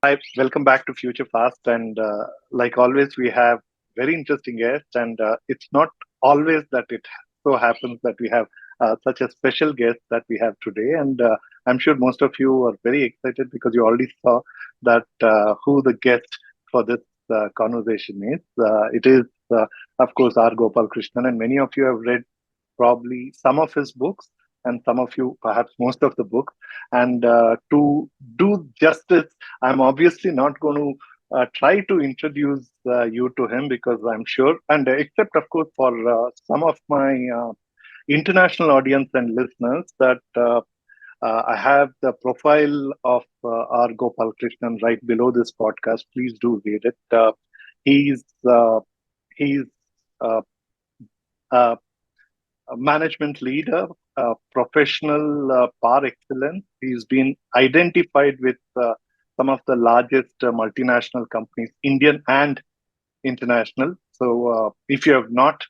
Hi, welcome back to Future Fast. And like always, we have very interesting guests. And it's not always that it so happens that we have such a special guest that we have today. And I'm sure most of you are very excited because you already saw that who the guest for this conversation is. It is, of course, R Gopalkrishnan. And many of you have read probably some of his books, and some of you perhaps most of the books. And to do justice, I'm obviously not going to try to introduce you to him because I'm sure, and except of course for some of my international audience and listeners, that I have the profile of R Gopalkrishnan right below this podcast. Please do read it. He's he's uh, uh, a management leader, a professional par excellence. He's been identified with some of the largest multinational companies, Indian and international. So, if you have not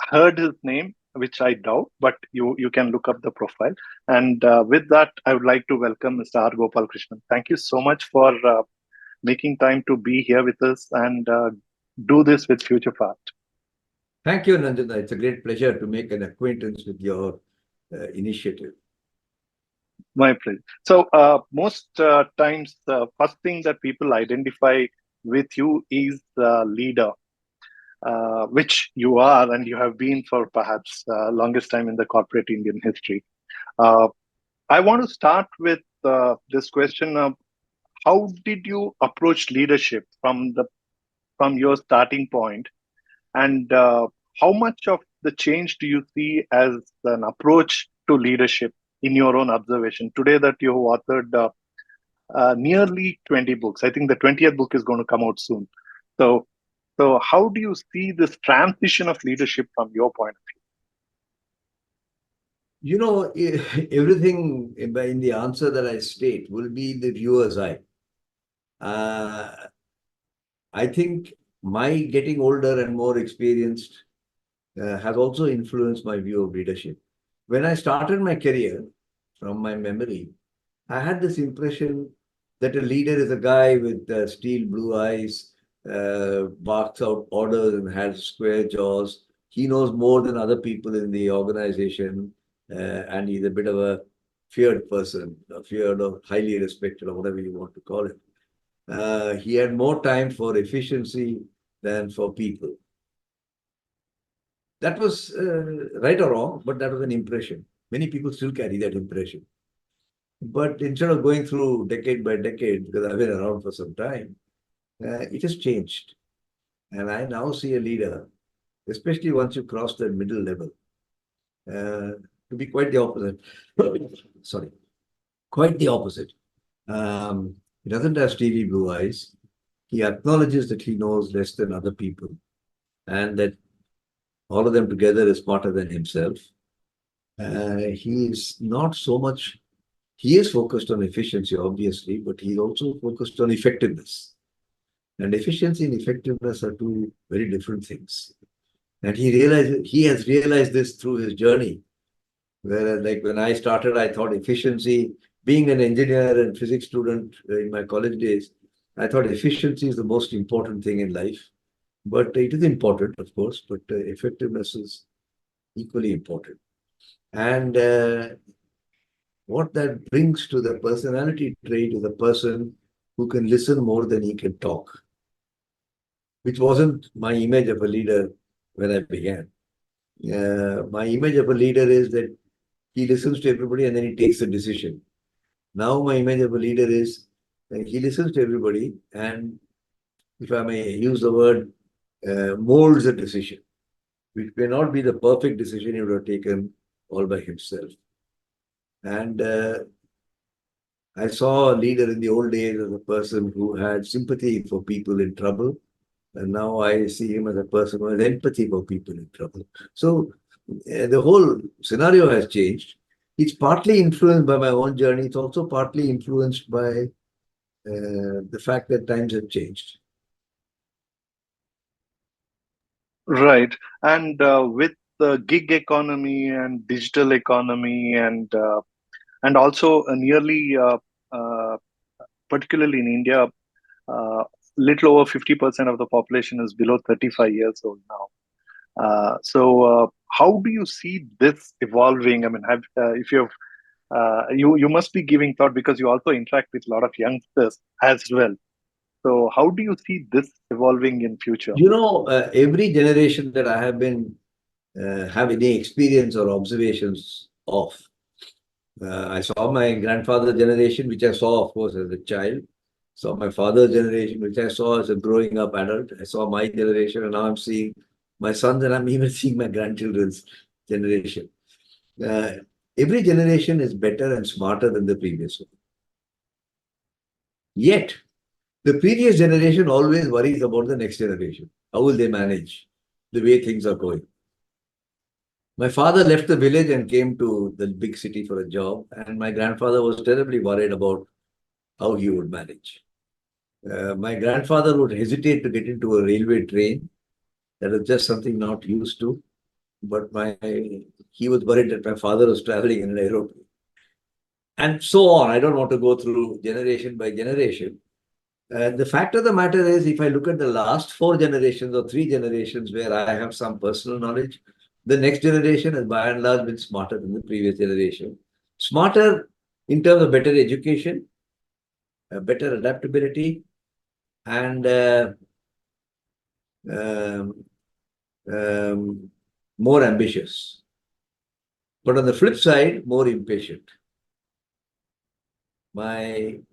heard his name, which I doubt, but you can look up the profile. And with that, I would like to welcome Mr. R. Gopalkrishnan. Thank you so much for making time to be here with us and do this with Future Fast. Thank you, Nanjana. It's a great pleasure to make an acquaintance with your initiative. My pleasure. So, most times, the first thing that people identify with you is leader, which you are, and you have been for perhaps longest time in the corporate Indian history. Uh, I want to start with this question of how did you approach leadership from your starting point, and how much of the change do you see as an approach to leadership in your own observation today that you have authored nearly 20 books? I think the 20th book is going to come out soon. So, so how do you see this transition of leadership from your point of You know, everything in the answer that I state will be the viewer's eye. Uh, I think my getting older and more experienced has also influenced my view of leadership. When I started my career, from my memory, I had this impression that a leader is a guy with steel blue eyes, barks out orders and has square jaws. He knows more than other people in the organization, and he's a bit of a feared person, feared or highly respected, or whatever you want to call it. He had more time for efficiency than for people. That was right or wrong, but that was an impression. Many people still carry that impression. But instead of going through decade by decade, because I've been around for some time, it has changed. And I now see a leader, especially once you cross that middle level, to be quite the opposite. Sorry, quite the opposite. He doesn't have steely blue eyes. He acknowledges that he knows less than other people and that all of them together is smarter than himself. He is not so much, he is focused on efficiency, obviously, but he's also focused on effectiveness. And efficiency and effectiveness are two very different things. And he has realized this through his journey. Whereas, like when I started, I thought efficiency, being an engineer and physics student in my college days, I thought efficiency is the most important thing in life. But it is important, of course, but effectiveness is equally important. And what that brings to the personality trait is a person who can listen more than he can talk, which wasn't my image of a leader when I began. My image of a leader is that he listens to everybody and then he takes a decision. Now my image of a leader is that he listens to everybody and, if I may use the word, molds a decision, which may not be the perfect decision he would have taken all by himself. And I saw a leader in the old days as a person who had sympathy for people in trouble. And now I see him as a person who has empathy for people in trouble. So the whole scenario has changed. It's partly influenced by my own journey. It's also partly influenced by the fact that times have changed. Right. And with the gig economy and digital economy and also a nearly particularly in India, little over 50% of the population is below 35 years old now. So, how do you see this evolving? I mean, if you have you must be giving thought because you also interact with a lot of youngsters as well. So, how do you see this evolving in future? Every generation that I have been have any experience or observations of. I saw my grandfather's generation, which I saw, of course, as a child. Saw my father's generation, which I saw as a growing up adult. I saw my generation, and now I'm seeing my sons, and I'm even seeing my grandchildren's generation. Uh, every generation is better and smarter than the previous one. Yet, the previous generation always worries about the next generation. How will they manage the way things are going? My father left the village and came to the big city for a job, and my grandfather was terribly worried about how he would manage. My grandfather would hesitate to get into a railway train. That was just something not used to. But he was worried that my father was traveling in an aeroplane. And so on. I don't want to go through generation by generation. The fact of the matter is, if I look at the last 4 generations or 3 generations where I have some personal knowledge, the next generation has by and large been smarter than the previous generation. Smarter in terms of better education, better adaptability, and um, more ambitious. But on the flip side, more impatient. When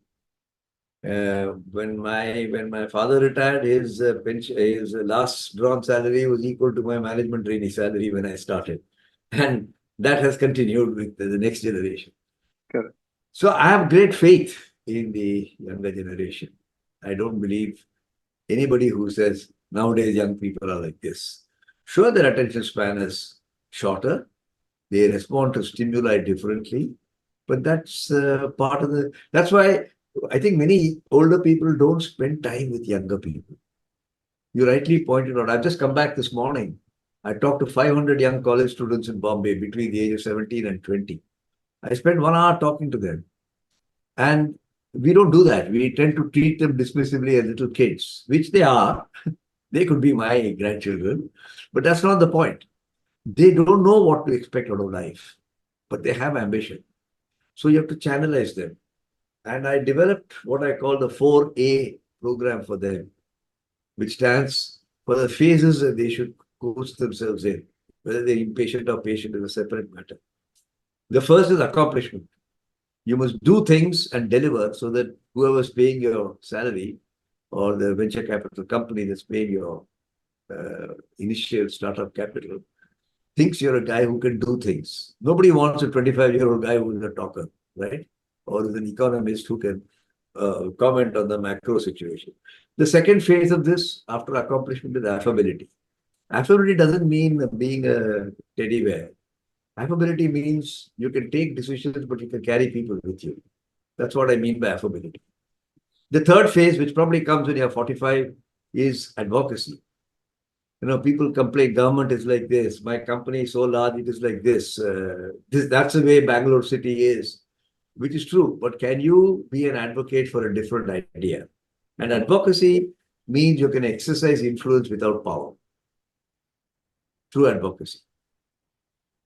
my father retired, his pension, his last drawn salary was equal to my management trainee salary when I started, and that has continued with the next generation. Correct. So I have great faith in the younger generation. I don't believe anybody who says nowadays young people are like this. Sure, their attention span is shorter. They respond to stimuli differently, but that's part of the. That's why I think many older people don't spend time with younger people. You rightly pointed out. I've just come back this morning. I talked to 500 young college students in Bombay between the age of 17 and 20. I spent 1 hour talking to them. And we don't do that. We tend to treat them dismissively as little kids, which they are. They could be my grandchildren, but that's not the point. They don't know what to expect out of life, but they have ambition. So you have to channelize them. And I developed what I call the 4A program for them, which stands for the phases that they should coach themselves in. Whether they're impatient or patient is a separate matter. The first is accomplishment. You must do things and deliver so that whoever's paying your salary or the venture capital company that's paying your initial startup capital thinks you're a guy who can do things. Nobody wants a 25-year-old guy who's a talker, right? Or is an economist who can comment on the macro situation. The second phase of this, after accomplishment, is affability. Affability doesn't mean being a teddy bear. Affability means you can take decisions, but you can carry people with you. That's what I mean by affability. The third phase, which probably comes when you're 45, is advocacy. People complain, government is like this. My company is so large, it is like this. That's the way Bangalore city is, which is true. But can you be an advocate for a different idea? And advocacy means you can exercise influence without power through advocacy.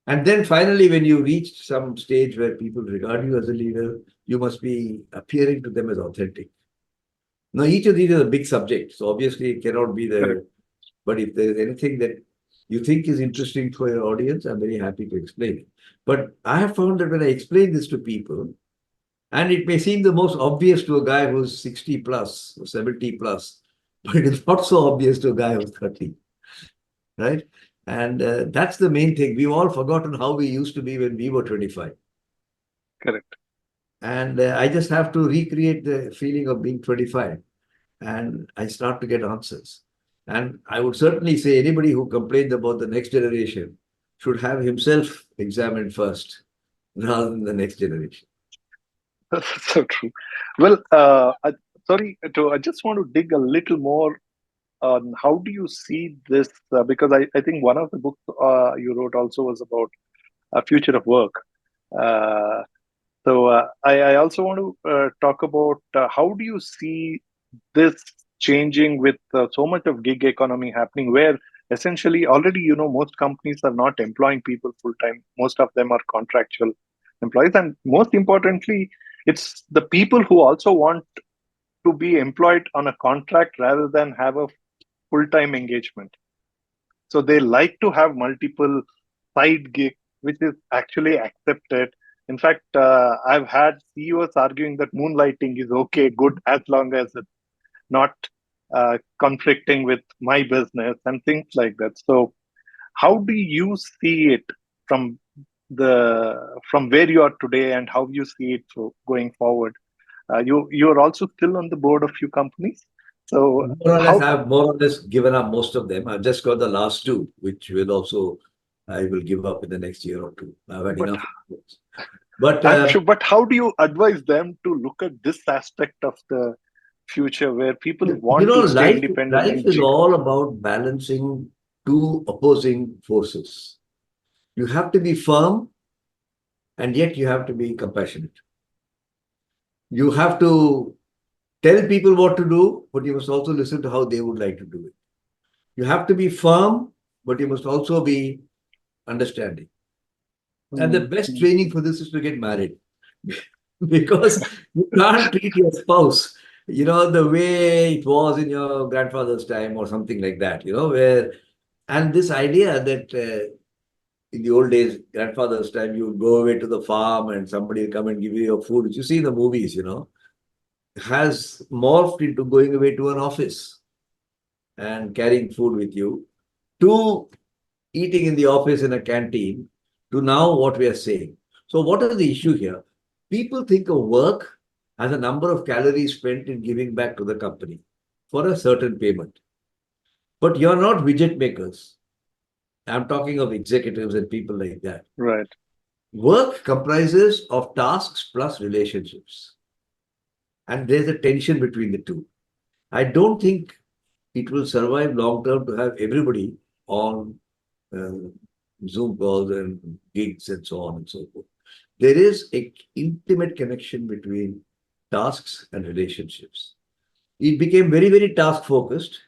And then finally, when you reach some stage where people regard you as a leader, you must be appearing to them as authentic. Now, each of these is a big subject. So obviously, it cannot be the. But if there's anything that you think is interesting for your audience, I'm very happy to explain it. But I have found that when I explain this to people, and it may seem the most obvious to a guy who's 60 plus or 70 plus, but it's not so obvious to a guy who's 30, right? And that's the main thing. We've all forgotten how we used to be when we were 25. Correct. And I just have to recreate the feeling of being 25. And I start to get answers. And I would certainly say anybody who complains about the next generation should have himself examined first rather than the next generation. So true. Well, I just want to dig a little more on how do you see this? Because I think one of the books you wrote also was about a future of work. Uh, So I also want to talk about how do you see this changing with so much of gig economy happening, where essentially already most companies are not employing people full time. Most of them are contractual employees, and most importantly, it's the people who also want to be employed on a contract rather than have a full time engagement. So they like to have multiple side gigs, which is actually accepted. In fact, I've had CEOs arguing that moonlighting is okay, good, as long as it's not conflicting with my business and things like that. So, how do you see it from from where you are today, and how you see it going forward? You are also still on the board of few companies. So, More or less, how? I've more or less given up most of them. I've just got the last two, which will also I will give up in the next year or two. I've had But enough. But I'm sure. But how do you advise them to look at this aspect of the future where people want to stay independent life and is all about balancing two opposing forces. You have to be firm, and yet you have to be compassionate. You have to tell people what to do, but you must also listen to how they would like to do it. You have to be firm, but you must also be understanding. And the best mm, training for this is to get married. Because you can't treat your spouse, the way it was in your grandfather's time or something like that, where, and this idea that in the old days, grandfather's time, you would go away to the farm and somebody will come and give you your food, which you see in the movies, has morphed into going away to an office and carrying food with you, to eating in the office in a canteen, to now what we are saying. So, what is the issue here? People think of work as a number of calories spent in giving back to the company for a certain payment. But you're not widget makers. I'm talking of executives and people like that. right. Work comprises of tasks plus relationships. And there's a tension between the two. I don't think it will survive long term to have everybody on uh, Zoom calls and gigs and so on and so forth. There is an intimate connection between tasks and relationships. It became very, very task focused,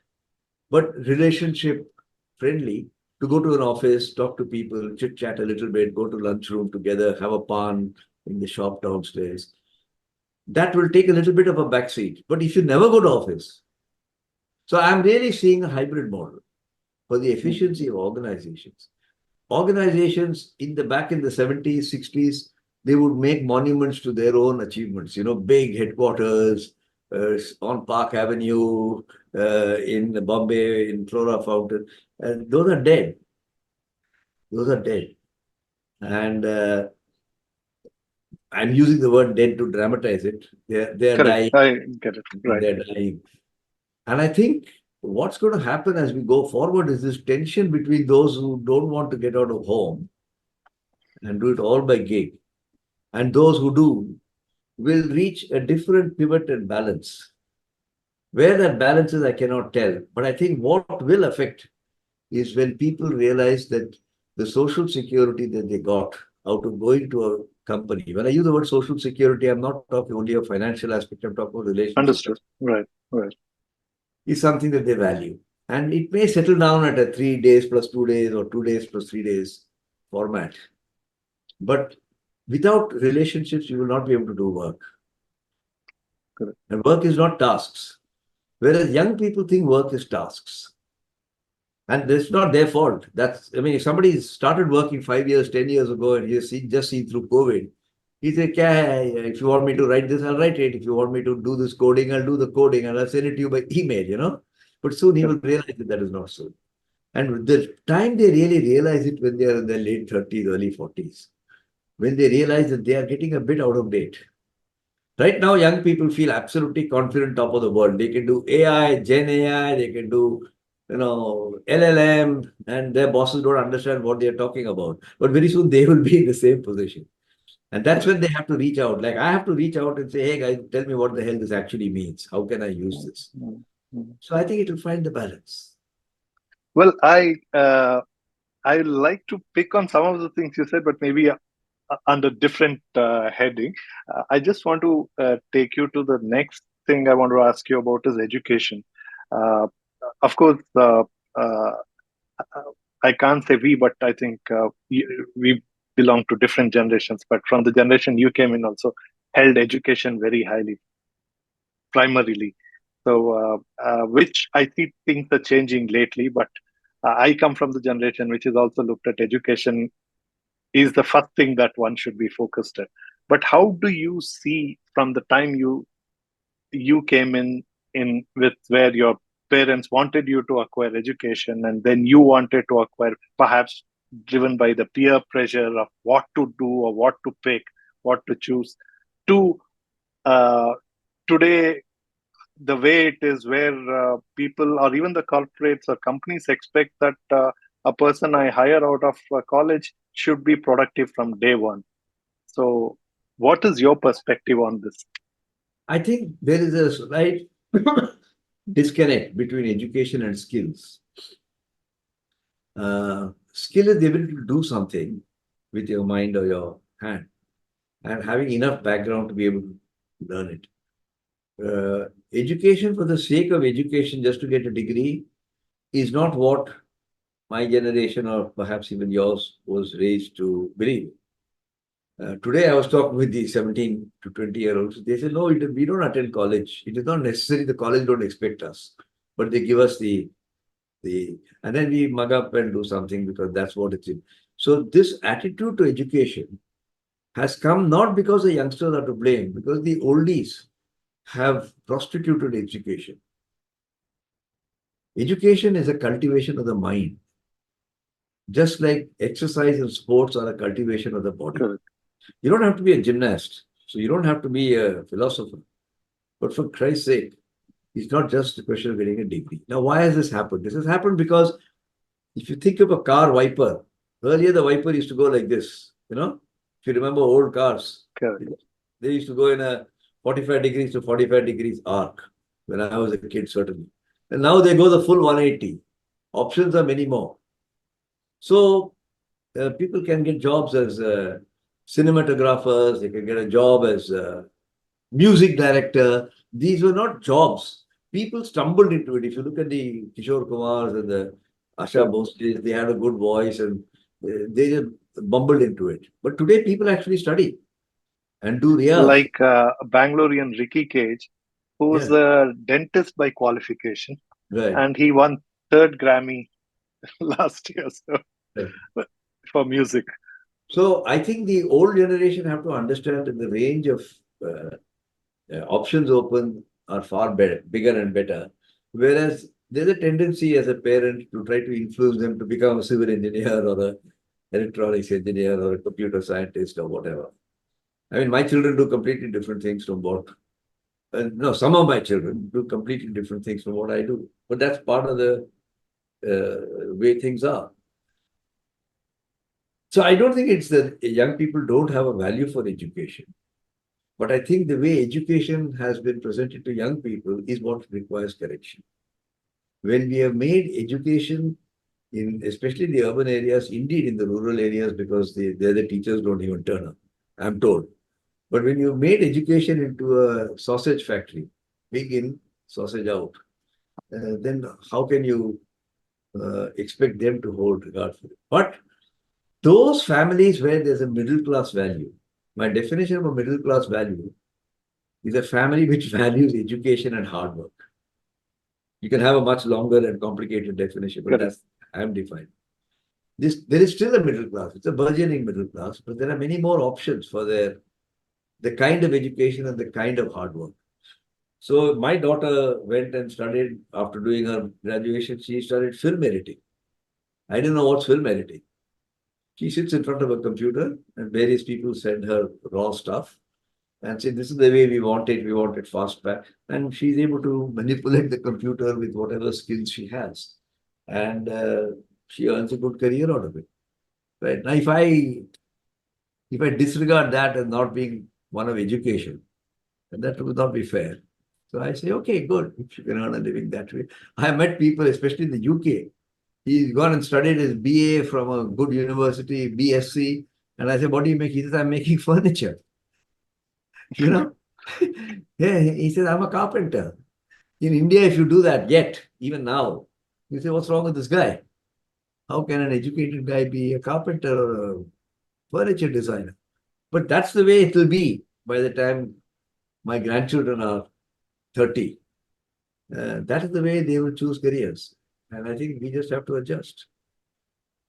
but relationship friendly, to go to an office, talk to people, chit chat a little bit, go to lunchroom together, have a pan in the shop downstairs. That will take a little bit of a backseat. But if you never go to office, so I'm really seeing a hybrid model for the Mm, efficiency of organizations. Organizations back in the 70s, 60s, they would make monuments to their own achievements, big headquarters on Park Avenue, in Bombay, in Flora Fountain. And those are dead. Those are dead. And I'm using the word dead to dramatize it. They're correct. dying. I get it. Right. They're dying. And I think what's going to happen as we go forward is this tension between those who don't want to get out of home and do it all by gig, and those who do will reach a different pivot and balance. Where that balance is, I cannot tell. But I think what will affect is when people realize that the social security that they got out of going to a company. When I use the word social security, I'm not talking only of financial aspect, I'm talking about relationship, Understood. Right. Right. is something that they value. And it may settle down at a 3 days plus 2 days or 2 days plus 3 days format. But without relationships, you will not be able to do work. Correct. And work is not tasks. Whereas young people think work is tasks. And it's not their fault. If somebody started working 5 years, 10 years ago, and just seen through COVID, he said, Kya hai? If you want me to write this, I'll write it. If you want me to do this coding, I'll do the coding and I'll send it to you by email. But soon he Yep. will realize that that is not so. And the time they really realize it, when they are in their late 30s, early 40s, when they realize that they are getting a bit out of date. Right now, young people feel absolutely confident, top of the world. They can do AI, Gen AI, they can do, LLM, and their bosses don't understand what they're talking about. But very soon they will be in the same position. And that's Correct. when they have to reach out. Like I have to reach out and say, hey guys, tell me what the hell this actually means. How can I use Mm, this? mm, mm. So I think it will find the balance. Well, I like to pick on some of the things you said, but maybe under different heading. I just want to take you to the next thing I want to ask you about is education. Uh, of course, uh, I can't say we, but I think we belong to different generations. But from the generation you came in, also held education very highly, primarily. So, which I see things are changing lately. But I come from the generation which is also looked at education is the first thing that one should be focused at. But how do you see from the time you came in with where your parents wanted you to acquire education and then you wanted to acquire, perhaps driven by the peer pressure of what to do or what to pick, what to choose, to uh, today, the way it is, where people or even the corporates or companies expect that a person I hire out of college should be productive from day one. So what is your perspective on this? I think there is a slight disconnect between education and skills. Skill is the ability to do something with your mind or your hand, and having enough background to be able to learn it. Education for the sake of education, just to get a degree, is not what my generation or perhaps even yours was raised to believe. Today, I was talking with the 17 to 20-year-olds. They said, no, we don't attend college. It is not necessary. The college don't expect us, but they give us and then we mug up and do something because that's what it's in. So this attitude to education has come not because the youngsters are to blame, because the oldies have prostituted education. Education is a cultivation of the mind, just like exercise and sports are a cultivation of the body. Correct. You don't have to be a gymnast, so you don't have to be a philosopher. But for Christ's sake, it's not just a question of getting a degree. Now, why has this happened? This has happened because if you think of a car wiper, earlier the wiper used to go like this, if you remember old cars, Correct. they used to go in a 45 degrees to 45 degrees arc when I was a kid, certainly. And now they go the full 180. Options are many more. So people can get jobs as cinematographers, they can get a job as a music director. These were not jobs. People stumbled into it. If you look at the Kishore Kumars and the Asha Bhosles, they had a good voice and they just bumbled into it. But today people actually study and do riyaz. Like Bangalorean Ricky Cage, who's a dentist by qualification, Right. and he won third Grammy last year for music. So I think the old generation have to understand that the range of options open are far better, bigger and better. Whereas there's a tendency as a parent to try to influence them to become a civil engineer or a electronics engineer or a computer scientist or whatever. I mean, my children do completely different things from what, no, some of my children do completely different things from what I do. But that's part of the way things are. So I don't think it's that young people don't have a value for education. But I think the way education has been presented to young people is what requires correction. When we have made education in, especially the urban areas, indeed in the rural areas, because there the teachers don't even turn up, I'm told. But when you made education into a sausage factory, big in, sausage out, then how can you expect them to hold regard for it? But those families where there's a middle class value, my definition of a middle class value is a family which values education and hard work. You can have a much longer and complicated definition, but that's I'm defined. There is still a middle class. It's a burgeoning middle class, but there are many more options for the kind of education and the kind of hard work. So my daughter went and studied, after doing her graduation, she studied film editing. I didn't know what's film editing. She sits in front of a computer and various people send her raw stuff and say, this is the way we want it fast back. And she's able to manipulate the computer with whatever skills she has. And she earns a good career out of it. Right. Now, if I disregard that as not being one of education, then that would not be fair. So I say, okay, good. If you can earn a living that way. I have met people, especially in the UK. He's gone and studied his BA from a good university, BSc, And I said, what do you make? He says, I'm making furniture. You know? Yeah, he says, I'm a carpenter. In India, if you do that yet, even now, you say, what's wrong with this guy? How can an educated guy be a carpenter or a furniture designer? But that's the way it will be by the time my grandchildren are 30. That is the way they will choose careers. And I think we just have to adjust.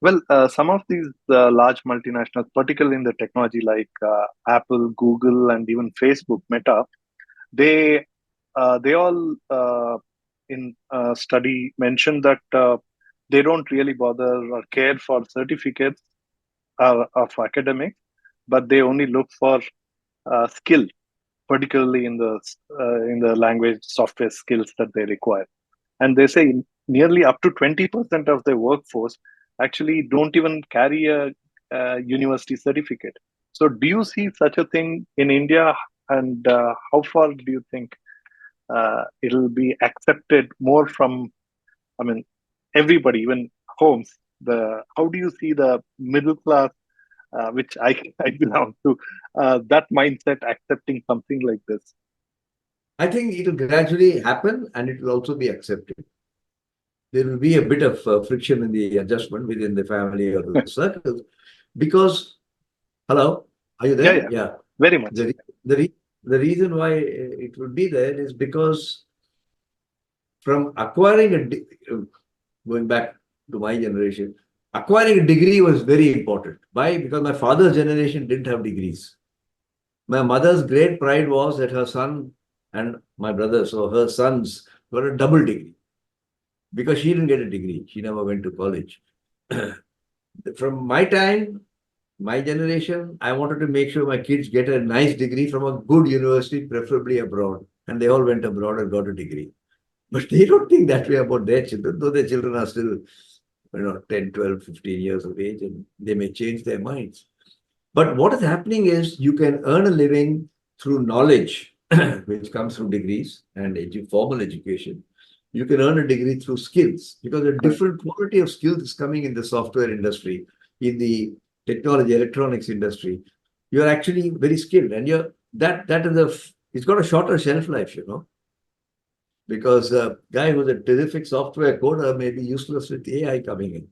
Well, some of these large multinationals, particularly in the technology like Apple, Google, and even Facebook, Meta, they they all in study mentioned that they don't really bother or care for certificates of academics, but they only look for skill, particularly in the language software skills that they require. And they say nearly up to 20% of the workforce actually don't even carry a university certificate. So do you see such a thing in India, and how far do you think it'll be accepted more from, I mean, everybody, even homes? The How do you see the middle class, which I belong to, that mindset accepting something like this? I think it will gradually happen and it will also be accepted. There will be a bit of friction in the adjustment within the family or the circles because, hello, are you Yeah, there? yeah, Yeah. very much. The reason why it would be there is because from acquiring going back to my generation, acquiring a degree was very important. Why? Because my father's generation didn't have degrees. My mother's great pride was that her son and my brother, so her sons, got a double degree because she didn't get a degree. She never went to college. From my time, my generation, I wanted to make sure my kids get a nice degree from a good university, preferably abroad. And they all went abroad and got a degree. But they don't think that way about their children, though their children are still, 10, 12, 15 years of age, and they may change their minds. But what is happening is you can earn a living through knowledge, which comes through degrees and formal education. You can earn a degree through skills because a Correct. different quality of skills is coming in the software industry, in the technology, electronics industry. You're actually very skilled, and that is it's got a shorter shelf life, because a guy who's a terrific software coder may be useless with AI coming in,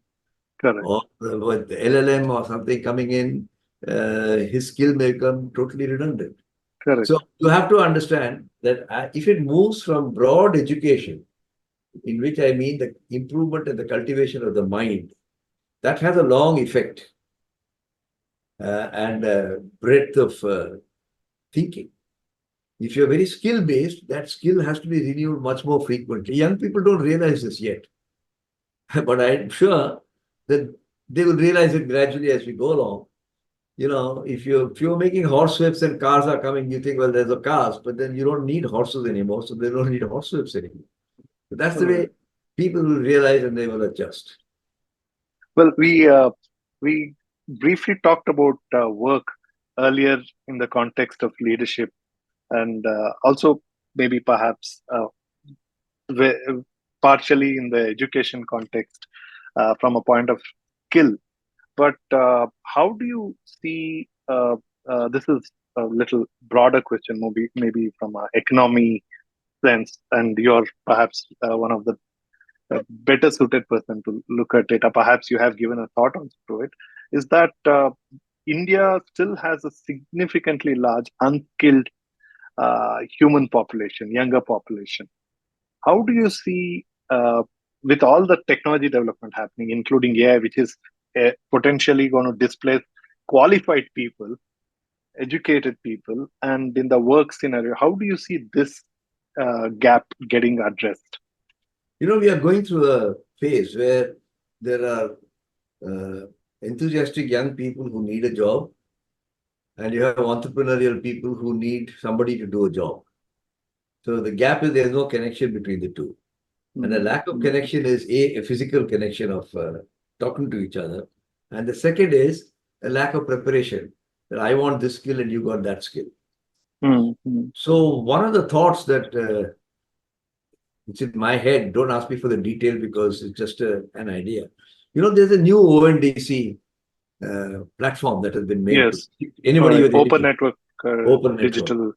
Correct. or with LLM or something coming in, his skill may become totally redundant. Correct. So you have to understand that if it moves from broad education, in which I mean the improvement and the cultivation of the mind, that has a long effect and breadth of thinking. If you're very skill based, that skill has to be renewed much more frequently. Young people don't realize this yet, but I'm sure that they will realize it gradually as we go along. If you're making horse whips and cars are coming, you think, well, there's a cars, but then you don't need horses anymore, so they don't need horse whips anymore. But that's the way Right. people will realize and they will adjust. Well, we briefly talked about work earlier in the context of leadership, and also maybe perhaps partially in the education context from a point of skill. But how do you see? This is a little broader question, maybe from an economy sense, and you're perhaps one of the better suited person to look at it, or perhaps you have given a thought also to it, is that India still has a significantly large unskilled human population, younger population. How do you see, with all the technology development happening, including AI, which is potentially going to displace qualified people, educated people, and in the work scenario, how do you see this gap getting addressed? We are going through a phase where there are uh, enthusiastic young people who need a job, and you have entrepreneurial people who need somebody to do a job. So the gap is there's no connection between the two. And the lack of connection is a physical connection of talking to each other. And the second is a lack of preparation. That I want this skill and you got that skill. Mm-hmm. So one of the thoughts that it's in my head, don't ask me for the detail because it's just an idea. There's a new ONDC platform that has been made to Yes. anybody with Open anything, network, open network. digital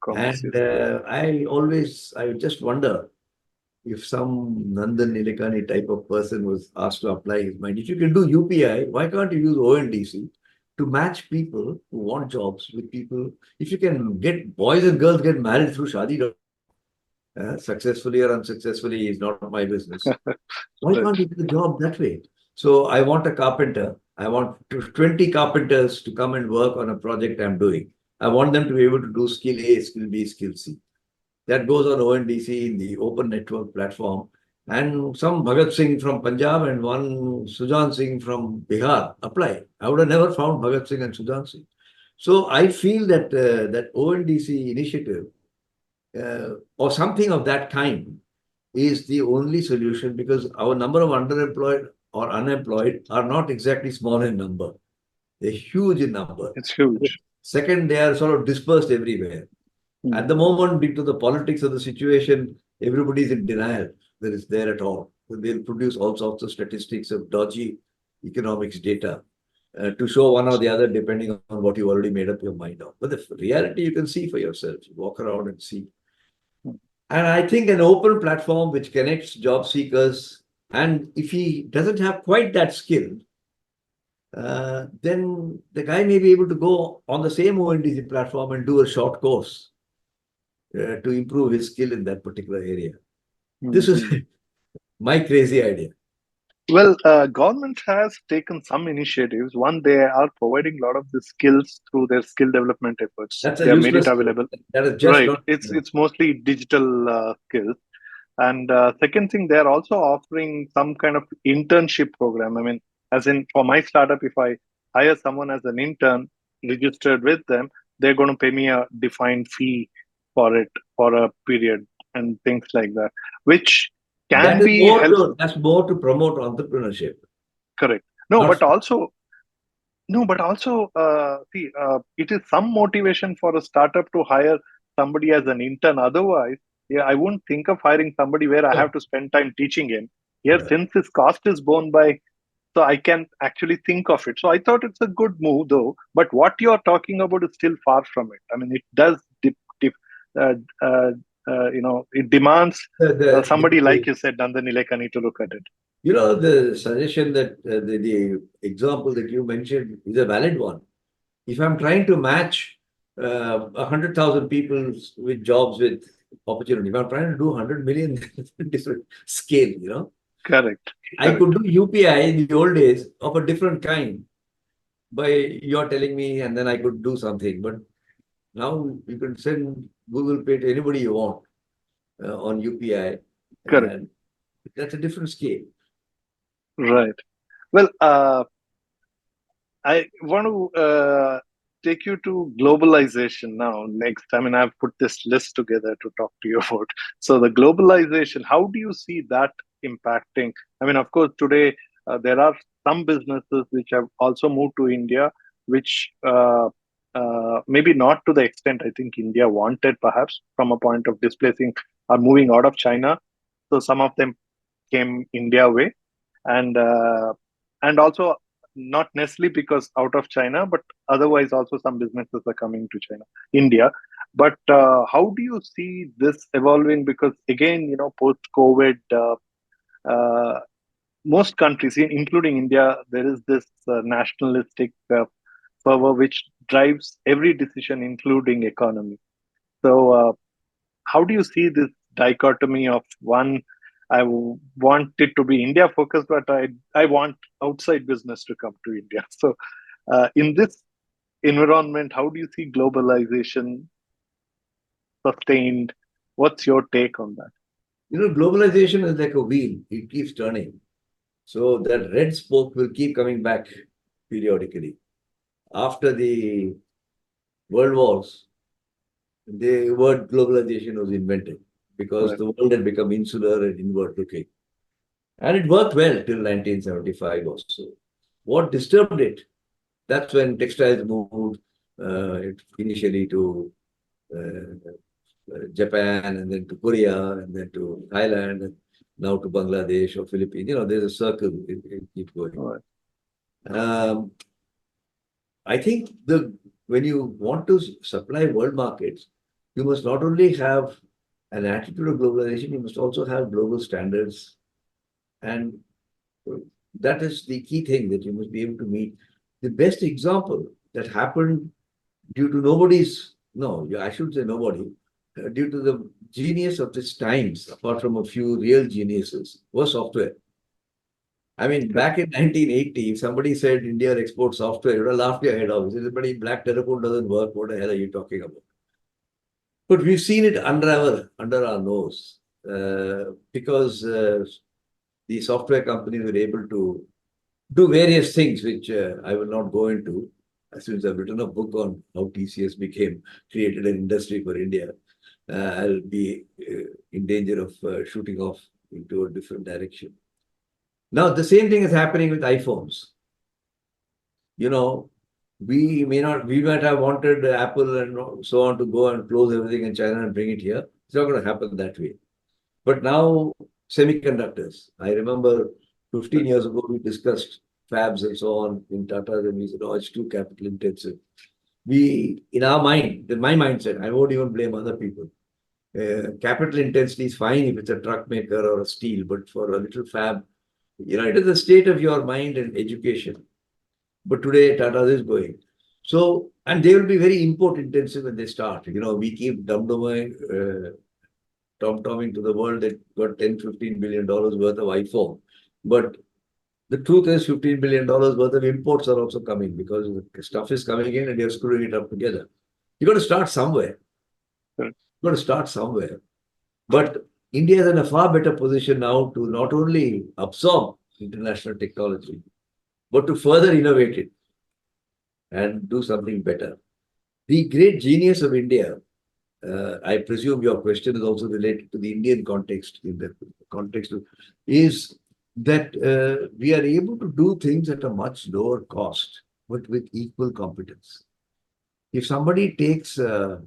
commerce. And Yes. I just wonder if some Nandan Nilekani type of person was asked to apply his mind. If you can do UPI, why can't you use ONDC to match people who want jobs with people? If you can get boys and girls get married through Shadi, successfully or unsuccessfully is not my business. Why Right. can't you do the job that way? So I want a carpenter. I want 20 carpenters to come and work on a project I'm doing. I want them to be able to do skill A, skill B, skill C. That goes on ONDC in the open network platform. And some Bhagat Singh from Punjab and one Sujan Singh from Bihar apply. I would have never found Bhagat Singh and Sujan Singh. So I feel that that ONDC initiative or something of that kind is the only solution, because our number of underemployed or unemployed are not exactly small in number. They're huge in number. It's huge. Second, they are sort of dispersed everywhere. At the moment, due to the politics of the situation, everybody is in denial that it's there at all. So they'll produce all sorts of statistics of dodgy economics data to show one or the other, depending on what you already made up your mind on. But the reality you can see for yourself. You walk around and see. And I think an open platform which connects job seekers, and if he doesn't have quite that skill, then the guy may be able to go on the same ONDC platform and do a short course to improve his skill in that particular area. This is my crazy idea. Well, government has taken some initiatives. One, they are providing a lot of the skills through their skill development efforts. That's a They have made it useless skill. available. That is just Right. not. It's mostly digital skills. And second thing, they are also offering some kind of internship program. I mean, as in for my startup, if I hire someone as an intern registered with them, they're going to pay me a defined fee for it for a period and things like that, which That can is be more help. to that's more to promote entrepreneurship. Correct. No, Not but also no, but also, see, it is some motivation for a startup to hire somebody as an intern. Otherwise, yeah, I wouldn't think of hiring somebody where I have to spend time teaching him. Here, yeah. since his cost is borne by, so I can actually think of it. So I thought it's a good move, though. But what you're talking about is still far from it. I mean, it does, uh, uh, it demands somebody like you said, Nandan Nilekani, to look at it. The suggestion that the example that you mentioned is a valid one. If I'm trying to match 100,000 people with jobs with opportunity, if I'm trying to do 100 million, different scale. Correct. I could do UPI in the old days of a different kind by you're telling me, and then I could do something. But now you can send Google Pay to anybody you want on UPI, Correct. and that's a different scale. Right. Well, I want to take you to globalization now. Next, I mean, I've put this list together to talk to you about. So, the globalization, how do you see that impacting? I mean, of course, today there are some businesses which have also moved to India, which maybe not to the extent I think India wanted, perhaps from a point of displacing or moving out of China. So, some of them came India way, and also not necessarily because out of China, but otherwise also some businesses are coming to China, India. But how do you see this evolving? Because again, post COVID, uh, most countries, including India, there is this nationalistic fervor which drives every decision, including economy. So, how do you see this dichotomy of one? Want it to be India focused, but I want outside business to come to India. So, in this environment, how do you see globalization sustained? What's your take on that? Globalization is like a wheel; it keeps turning. So that red spoke will keep coming back periodically. After the world wars, the word globalization was invented because Right. the world had become insular and inward looking. And it worked well till 1975 or so. What disturbed it? That's when textiles moved initially to Japan, and then to Korea, and then to Thailand, and now to Bangladesh or Philippines. There's a circle. It keeps going. Right. Um, I think when you want to supply world markets, you must not only have an attitude of globalization, you must also have global standards. And that is the key thing that you must be able to meet. The best example that happened due to no, I should say nobody, due to the genius of its times, apart from a few real geniuses, was software. I mean, back in 1980, if somebody said India exports software, you would have laughed your head off. Everybody, black telephone doesn't work. What the hell are you talking about? But we've seen it unravel under our nose because the software companies were able to do various things, which I will not go into. Since I've written a book on how TCS created an industry for India, I'll be in danger of shooting off into a different direction. Now, the same thing is happening with iPhones. You know, we might have wanted Apple and so on to go and close everything in China and bring it here. It's not going to happen that way. But now, semiconductors. I remember 15 years ago, we discussed fabs and so on in Tata, and we said, oh, it's too capital intensive. In our mind, in my mindset, I won't even blame other people. Capital intensity is fine if it's a truck maker or a steel, but for a little fab, it is the state of your mind and education. But today, Tata is going. So, and they will be very import intensive when they start. We keep tom-tomming to the world that got $10-15 billion worth of iPhone. But the truth is $15 billion worth of imports are also coming because the stuff is coming in and you're screwing it up together. You got to start somewhere. Correct. You got to start somewhere. But India is in a far better position now to not only absorb international technology, but to further innovate it and do something better. The great genius of India, I presume your question is also related to the Indian context, in the context of, is that we are able to do things at a much lower cost, but with equal competence. If somebody takes $4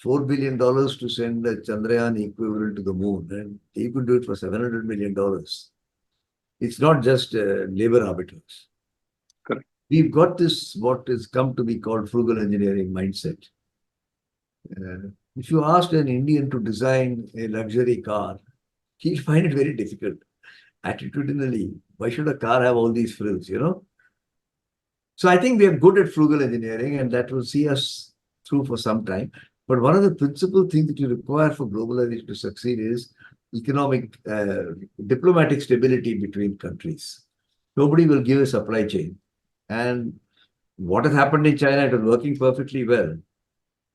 billion to send a Chandrayaan equivalent to the moon, and he could do it for $700 million, it's not just labor arbitrage. Correct. We've got this, what has come to be called frugal engineering mindset. If you asked an Indian to design a luxury car, he'll find it very difficult. Attitudinally, why should a car have all these frills, So I think we are good at frugal engineering, and that will see us through for some time. But one of the principal things that you require for globalization to succeed is economic, diplomatic stability between countries. Nobody will give a supply chain. And what has happened in China, it was working perfectly well.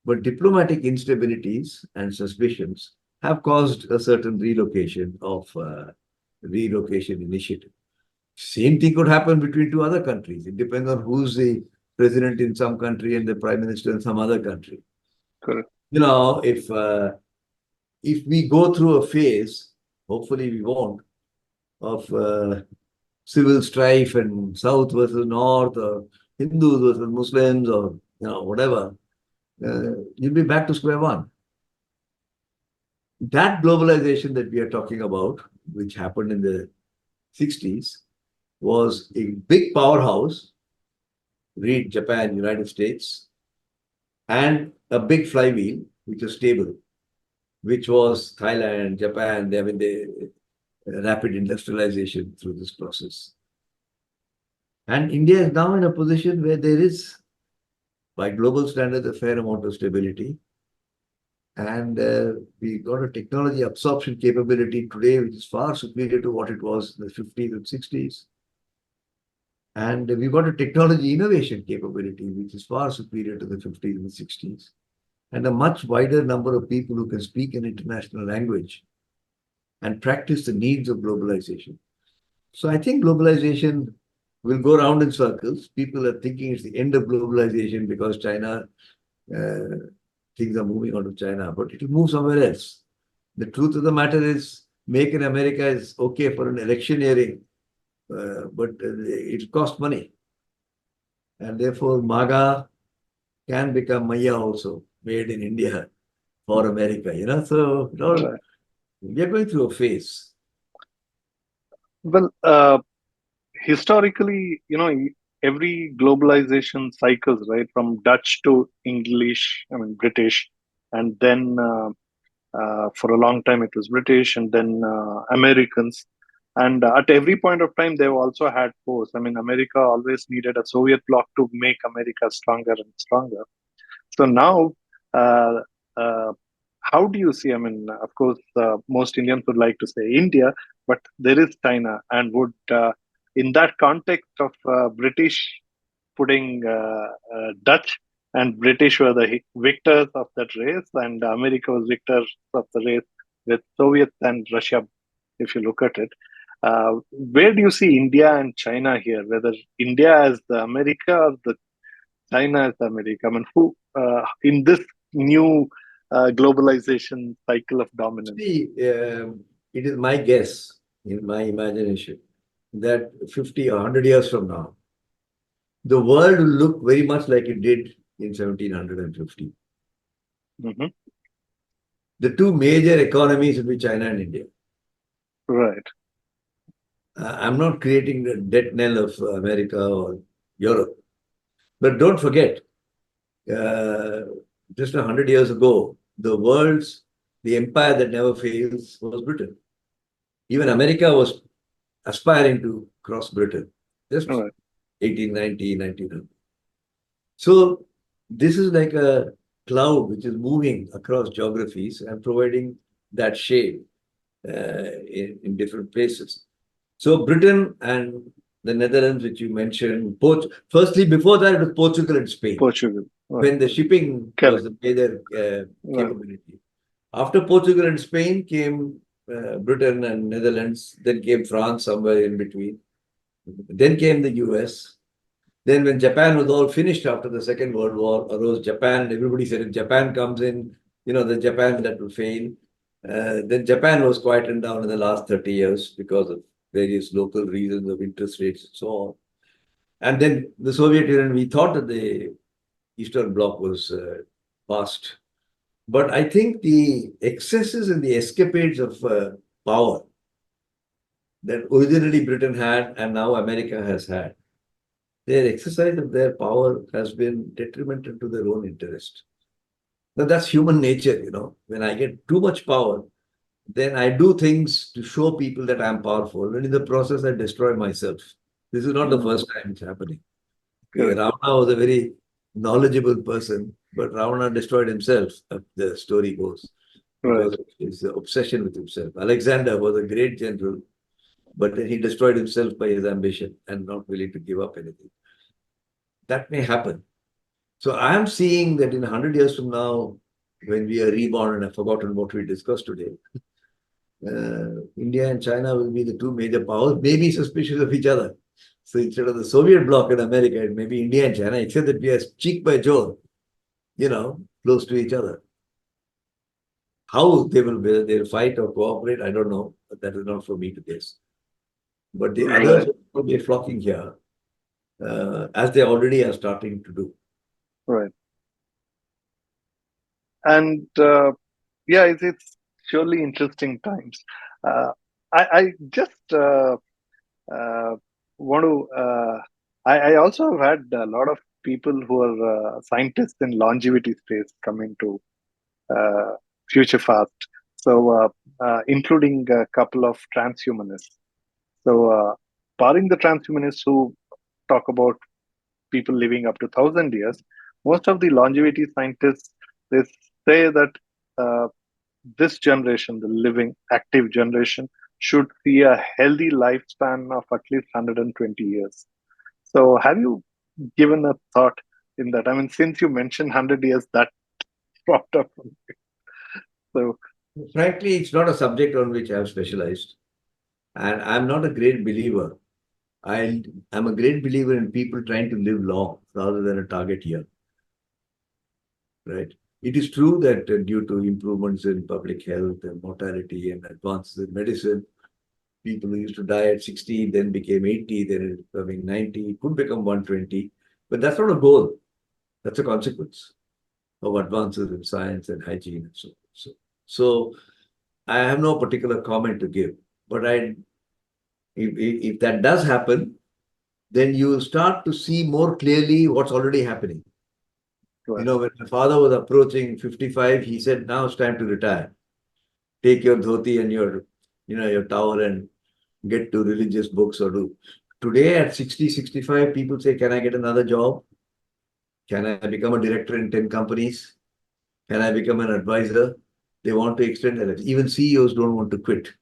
But diplomatic instabilities and suspicions have caused a certain relocation initiative. Same thing could happen between two other countries. It depends on who's the president in some country and the prime minister in some other country. Correct. If we go through a phase, hopefully we won't, of civil strife and South versus North, or Hindus versus Muslims, or whatever, you'll be back to square one. That globalization that we are talking about, which happened in the 60s, was a big powerhouse, read Japan, United States, and a big flywheel, which was stable, which was Thailand, Japan. The rapid industrialization through this process. And India is now in a position where there is, by global standards, a fair amount of stability. And we got a technology absorption capability today, which is far superior to what it was in the 50s and 60s. And we've got a technology innovation capability, which is far superior to the 50s and 60s. And a much wider number of people who can speak an international language and practice the needs of globalization. So I think globalization will go round in circles. People are thinking it's the end of globalization because China, things are moving out of China, but it will move somewhere else. The truth of the matter is, Make in America is okay for an electioneering, but it costs money. And therefore, MAGA can become Maya also, made in India for America, So we are going through a phase. Well, historically, every globalization cycles, right, from Dutch to English, I mean British, and then for a long time it was British, and then Americans. And at every point of time, they've also had force. I mean, America always needed a Soviet bloc to make America stronger and stronger. So now, uh, uh, how do you see? I mean, of course, most Indians would like to say India, but there is China, and would in that context of British putting Dutch and British were the victors of that race, and America was victors of the race with Soviets and Russia. If you look at it, where do you see India and China here? Whether India as the America or the China as the America? I mean, who in this new globalization cycle of dominance? See, it is my guess, in my imagination, that 50 or 100 years from now, the world will look very much like it did in 1750. Hmm. The two major economies will be China and India. Right. I'm not creating the death knell of America or Europe. But don't forget, uh, just 100 years ago, the empire that never fails was Britain. Even America was aspiring to cross Britain, just Right. 1890, 1900. So this is like a cloud which is moving across geographies and providing that shade in different places. So Britain and the Netherlands, which you mentioned, firstly, before that, it was Portugal and Spain, Portugal. Right. when the shipping was Correct. the major Right. capability. After Portugal and Spain came Britain and Netherlands, then came France somewhere in between. Then came the US. Then when Japan was all finished after the Second World War, arose Japan. Everybody said if Japan comes in, the Japan that will fail. Then Japan was quietened down in the last 30 years because of various local reasons of interest rates and so on. And then the Soviet Union, we thought that the Eastern Bloc was past. But I think the excesses and the escapades of power that originally Britain had and now America has had, their exercise of their power has been detrimental to their own interest. Now, that's human nature. When I get too much power, then I do things to show people that I'm powerful. And in the process, I destroy myself. This is not the Mm. first time it's happening. Okay, Correct. Ravana was a very knowledgeable person, but Ravana destroyed himself, the story goes, Right. because of his obsession with himself. Alexander was a great general, but then he destroyed himself by his ambition and not willing to give up anything. That may happen. So I am seeing that in 100 years from now, when we are reborn, and I've forgotten what we discussed today, India and China will be the two major powers, maybe suspicious of each other. So instead of the Soviet bloc in America, it may be India and China, except that we are cheek by jowl, close to each other. How they will, whether they'll fight or cooperate, I don't know. But that is not for me to guess. But the others Right. will be flocking here, as they already are starting to do. Right. And yeah, it's surely interesting times. Uh, I just uh, want to. I also have had a lot of people who are scientists in longevity space coming to uh, Future Fast. So, including a couple of transhumanists. So, barring the transhumanists who talk about people living up to 1,000 years, most of the longevity scientists they say that uh, this generation, the living active generation, should see a healthy lifespan of at least 120 years. So, have you given a thought in that? I mean, since you mentioned 100 years, that popped up. So, Frankly, it's not a subject on which I have specialized. And I'm not a great believer. I'm a great believer in people trying to live long rather than a target year. Right? It is true that due to improvements in public health and mortality and advances in medicine, people who used to die at 60 then became 80, then becoming 90, could become 120. But that's not a goal. That's a consequence of advances in science and hygiene and so on. So I have no particular comment to give. But if that does happen, then you will start to see more clearly what's already happening. Right. When my father was approaching 55, he said, now it's time to retire. Take your dhoti and your towel and get to religious books or do. Today at 60, 65, people say, can I get another job? Can I become a director in 10 companies? Can I become an advisor? They want to extend their life. Even CEOs don't want to quit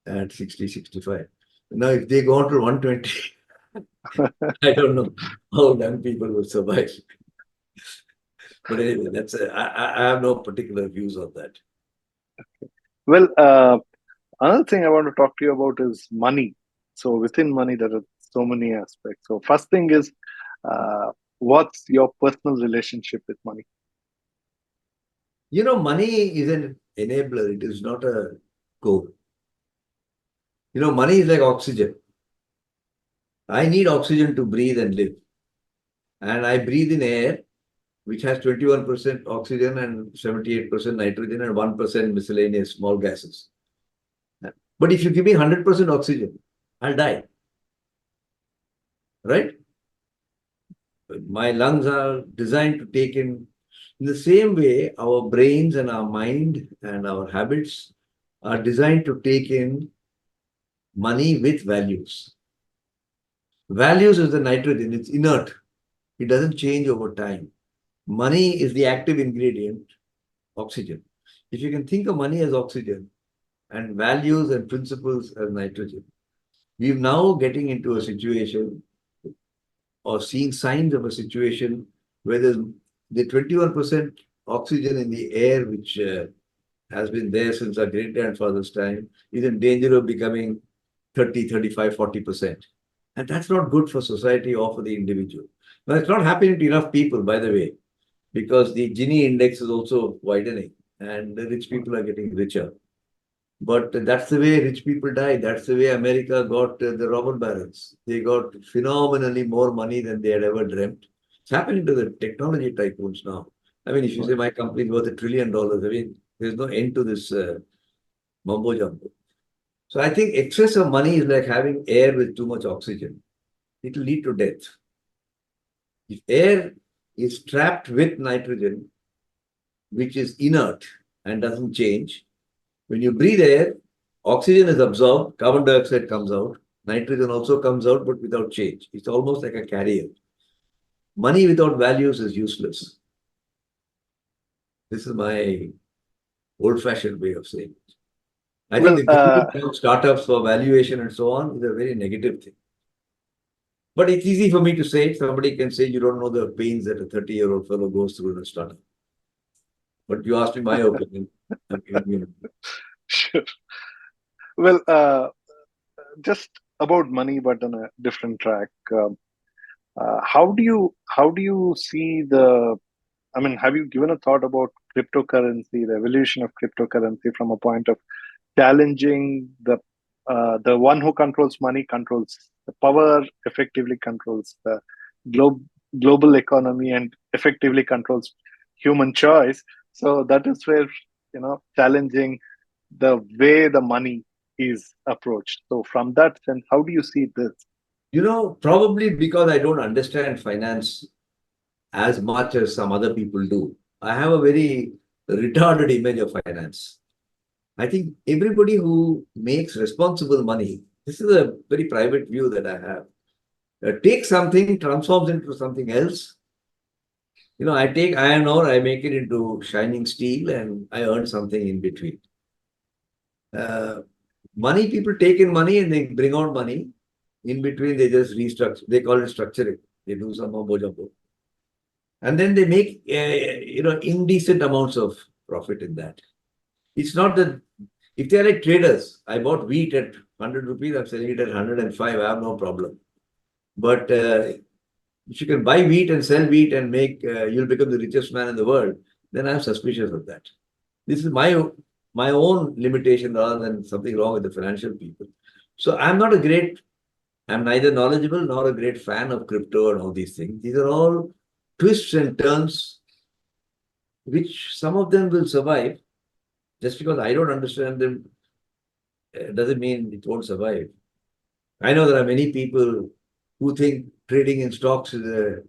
at 60, 65. Now, if they go on to 120, I don't know how young people will survive. But anyway, I have no particular views on that. Well, another thing I want to talk to you about is money. So within money, there are so many aspects. So first thing is, what's your personal relationship with money? Money is an enabler. It is not a goal. Money is like oxygen. I need oxygen to breathe and live. And I breathe in air, which has 21% oxygen and 78% nitrogen and 1% miscellaneous small gases. But if you give me 100% oxygen, I'll die. Right? My lungs are designed to take in the same way, our brains and our mind and our habits are designed to take in money with values. Values is the nitrogen, it's inert. It doesn't change over time. Money is the active ingredient, oxygen. If you can think of money as oxygen and values and principles as nitrogen, we're now getting into a situation or seeing signs of a situation where there's the 21% oxygen in the air, which has been there since our great-grandfather's time, is in danger of becoming 30, 35, 40%. And that's not good for society or for the individual. Now, it's not happening to enough people, by the way, because the Gini index is also widening and the rich people are getting richer. But that's the way rich people die. That's the way America got the robber barons. They got phenomenally more money than they had ever dreamt. It's happening to the technology tycoons now. I mean, if you say my company is worth $1 trillion, I mean, there's no end to this mumbo jumbo. So I think excess of money is like having air with too much oxygen. It will lead to death. If air is trapped with nitrogen, which is inert and doesn't change, when you breathe air, oxygen is absorbed, carbon dioxide comes out, nitrogen also comes out, but without change. It's almost like a carrier. Money without values is useless. This is my old-fashioned way of saying it. I think the greed of startups for valuation and so on is a very negative thing. But it's easy for me to say. Somebody can say you don't know the pains that a 30-year-old fellow goes through in a startup. But you asked me my opinion. Sure. Well, just about money, but on a different track. How do you see the? I mean, have you given a thought about cryptocurrency, the evolution of cryptocurrency from a point of challenging the one who controls money controls the power, effectively controls the global economy, and effectively controls human choice. So that is where challenging the way the money is approached. So from that sense, how do you see this? Probably because I don't understand finance as much as some other people do. I have a very retarded image of finance. I think everybody who makes responsible money, this is a very private view that I have, takes something, transforms into something else. I take iron ore, I make it into shining steel, and I earn something in between. Money, people take in money and they bring out money. In between, they just restructure. They call it structuring. They do some mumbo jumbo. And then they make, indecent amounts of profit in that. It's not that, if they're like traders, I bought wheat at 100 rupees, I'm selling it at 105, I have no problem. But if you can buy wheat and sell wheat and you'll become the richest man in the world, then I'm suspicious of that. This is my own limitation rather than something wrong with the financial people. So I'm neither knowledgeable nor a great fan of crypto and all these things. These are all twists and turns, which some of them will survive. Just because I don't understand them doesn't mean it won't survive. I know there are many people who think trading in stocks is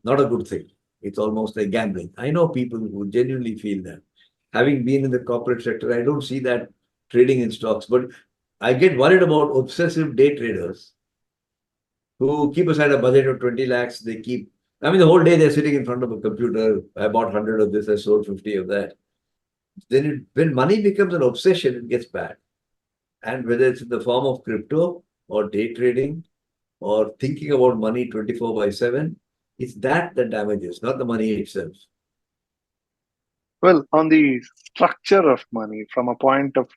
not a good thing. It's almost like gambling. I know people who genuinely feel that. Having been in the corporate sector, I don't see that trading in stocks, but I get worried about obsessive day traders who keep aside a budget of 20 lakhs. They keep, I mean, the whole day they're sitting in front of a computer. I bought 100 of this, I sold 50 of that. Then when money becomes an obsession, it gets bad. And whether it's in the form of crypto or day trading or thinking about money 24/7, it's that damages, not the money itself. Well, on the structure of money, from a point of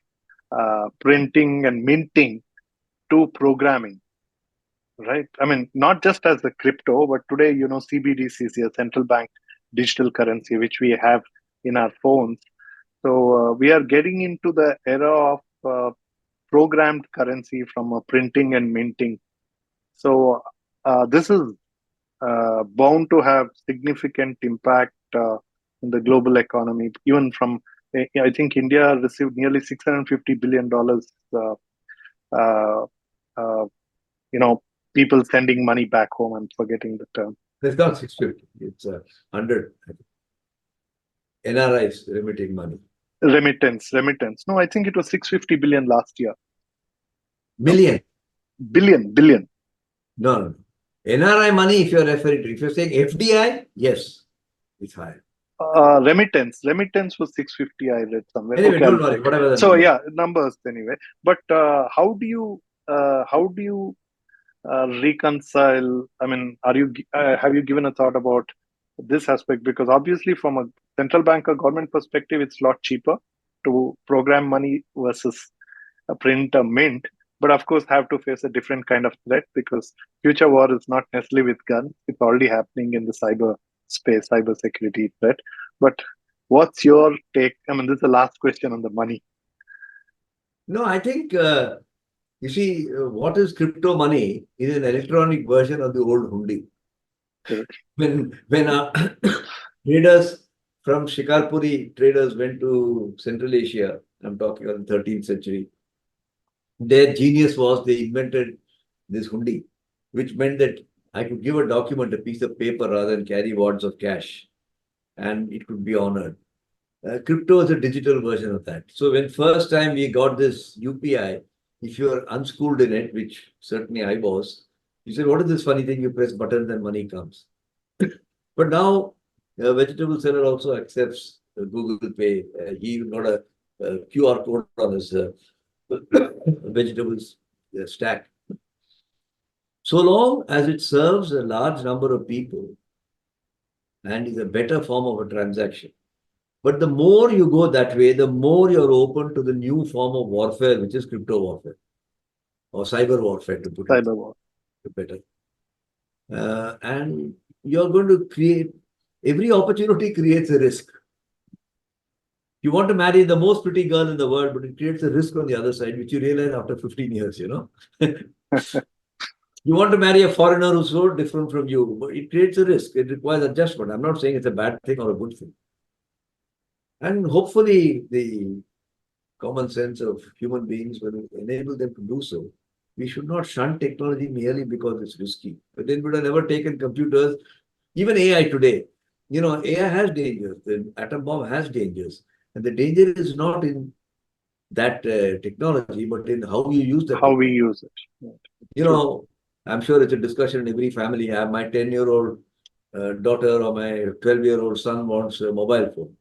printing and minting to programming, right? I mean, not just as a crypto, but today, CBDCs, a central bank digital currency, which we have in our phones. So we are getting into the era of programmed currency from printing and minting. So this is bound to have significant impact in the global economy. Even from, I think India received nearly $650 billion. Uh, uh, People sending money back home. I'm forgetting the term. It's not 650. It's 100. NRIs remitting money. Remittance. No, I think it was 650 billion last year. Million. Billion. No. NRI money, if you're referring to, if you're saying FDI, yes, it's higher. Remittance was 650. I read somewhere. Anyway, okay, don't worry, whatever the so number. Yeah, numbers anyway. But how do you reconcile? I mean, have you given a thought about this aspect? Because obviously, from a central bank or government perspective, it's a lot cheaper to program money versus print a mint. But of course, have to face a different kind of threat, because future war is not necessarily with guns. It's already happening in the cyber space, cyber security threat. But what's your take? I mean, this is the last question on the money. No, I think, you see, what is crypto money is an electronic version of the old hundi. Correct. When traders from Shikarpuri traders went to Central Asia, I'm talking about the 13th century, their genius was they invented this hundi, which meant that I could give a document, a piece of paper, rather than carry wads of cash, and it could be honored. Crypto is a digital version of that. So when first time we got this UPI, if you're unschooled in it, which certainly I was, you say, what is this funny thing? You press buttons and money comes. But now, a vegetable seller also accepts Google Pay. He even got a QR code on his vegetables stack. So long as it serves a large number of people and is a better form of a transaction. But the more you go that way, the more you're open to the new form of warfare, which is crypto warfare or cyber warfare, to put it better. And you're going to create, every opportunity creates a risk. You want to marry the most pretty girl in the world, but it creates a risk on the other side, which you realize after 15 years, You want to marry a foreigner who's so different from you, but it creates a risk. It requires adjustment. I'm not saying it's a bad thing or a good thing. And hopefully the common sense of human beings will enable them to do so. We should not shun technology merely because it's risky. But then we would have never taken computers, even AI today. AI has dangers. The atom bomb has dangers. And the danger is not in that technology, but in how you use that. How we use it. I'm sure it's a discussion in every family. I have my 10-year-old daughter or my 12-year-old son wants a mobile phone.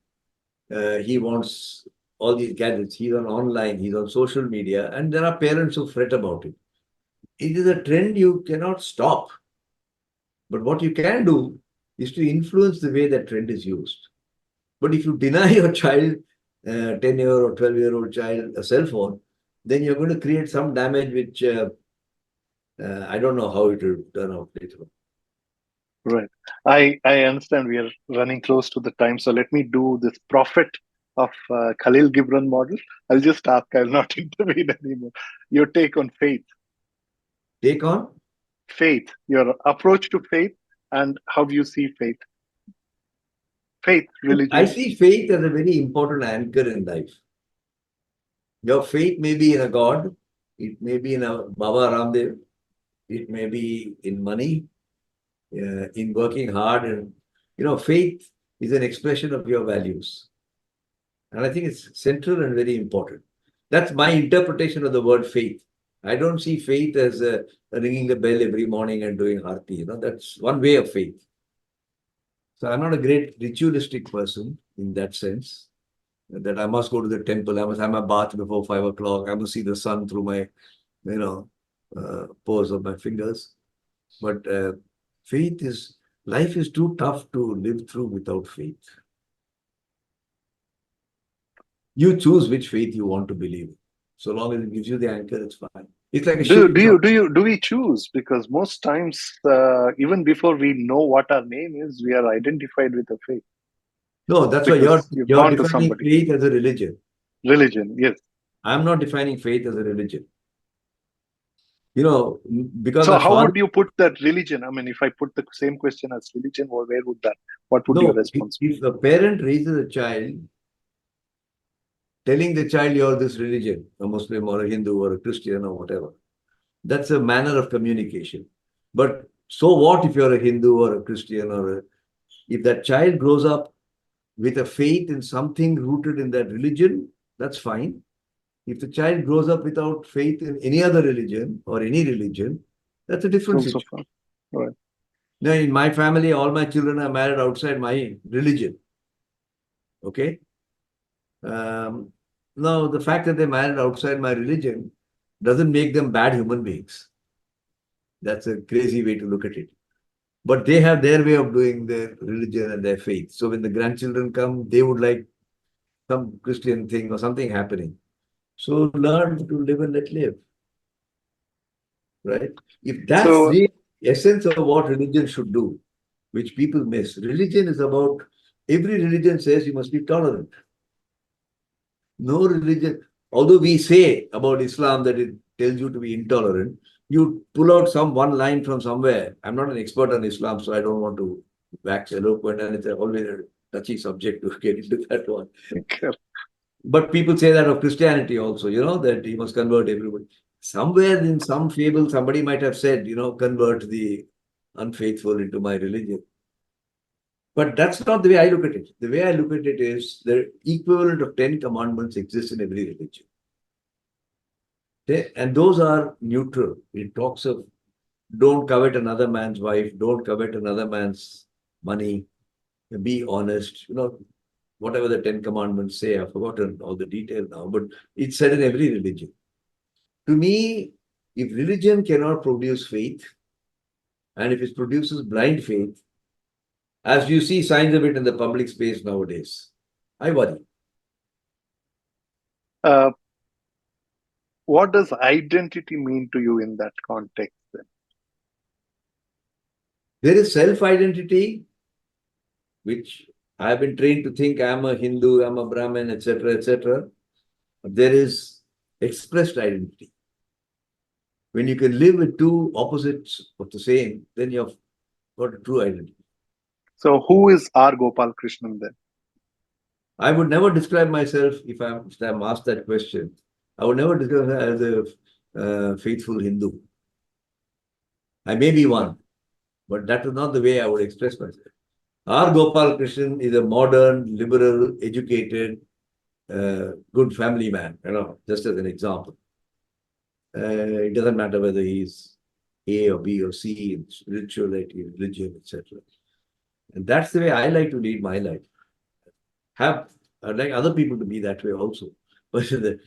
He wants all these gadgets. He's on online, he's on social media, and there are parents who fret about it. It is a trend you cannot stop. But what you can do is to influence the way that trend is used. But if you deny your child, 10-year or 12-year-old child, a cell phone, then you're going to create some damage which I don't know how it will turn out later on. Right. I understand we are running close to the time. So let me do this prophet of Khalil Gibran model. I'll just ask, I'll not intervene anymore. Your take on faith. Take on? Faith. Your approach to faith and how you see faith. Faith, religion. I see faith as a very important anchor in life. Your faith may be in a God. It may be in a Baba Ramdev. It may be in money, in working hard. And, faith is an expression of your values. And I think it's central and very important. That's my interpretation of the word faith. I don't see faith as ringing the bell every morning and doing harti. That's one way of faith. So I'm not a great ritualistic person in that sense, that I must go to the temple, I must have my bath before 5 o'clock, I must see the sun through my, pores of my fingers. But life is too tough to live through without faith. You choose which faith you want to believe in. So long as it gives you the anchor, it's fine. It's like a ship. Do we choose? Because most times, even before we know what our name is, we are identified with a faith. No, that's why Because you're born to defining somebody. faith as a religion. Religion, yes. I'm not defining faith as a religion. Because So my how father. would you put that religion? I mean, if I put the same question as religion, where would that? What would your No, response be? if a parent raises a child, telling the child you're this religion, a Muslim or a Hindu or a Christian or whatever, that's a manner of communication. But so what if you're a Hindu or a Christian if that child grows up with a faith in something rooted in that religion, that's fine. If the child grows up without faith in any other religion or any religion, that's a different Also, situation. right. Now, in my family, all my children are married outside my religion. Okay? Now, the fact that they're married outside my religion doesn't make them bad human beings. That's a crazy way to look at it. But they have their way of doing their religion and their faith. So when the grandchildren come, they would like some Christian thing or something happening. So learn to live and let live. Right? If that's So, the essence of what religion should do, which people miss, religion is about, every religion says you must be tolerant. No religion, although we say about Islam that it tells you to be intolerant, you pull out one line from somewhere. I'm not an expert on Islam, so I don't want to wax eloquent, and it's always a touchy subject to get into that one. But people say that of Christianity also, that you must convert everybody. Somewhere in some fable, somebody might have said, convert the unfaithful into my religion. But that's not the way I look at it. The way I look at it is the equivalent of 10 commandments exists in every religion. Okay? And those are neutral. It talks of don't covet another man's wife, don't covet another man's money, be honest, whatever the 10 commandments say. I've forgotten all the detail now, but it's said in every religion. To me, if religion cannot produce faith, and if it produces blind faith, as you see signs of it in the public space nowadays, I worry. What does identity mean to you in that context then? There is self-identity, which I have been trained to think I'm a Hindu, I'm a Brahmin, etc., etc. There is expressed identity. When you can live with two opposites of the same, then you've got a true identity. So who is R Gopalkrishnan then? I would never describe myself, if I'm asked that question, I would never describe myself as a faithful Hindu. I may be one, but that is not the way I would express myself. R Gopalkrishnan is a modern, liberal, educated, good family man, just as an example. It doesn't matter whether he's A or B or C in spirituality, religion, etc. And that's the way I like to lead my life. I'd like other people to be that way also. But the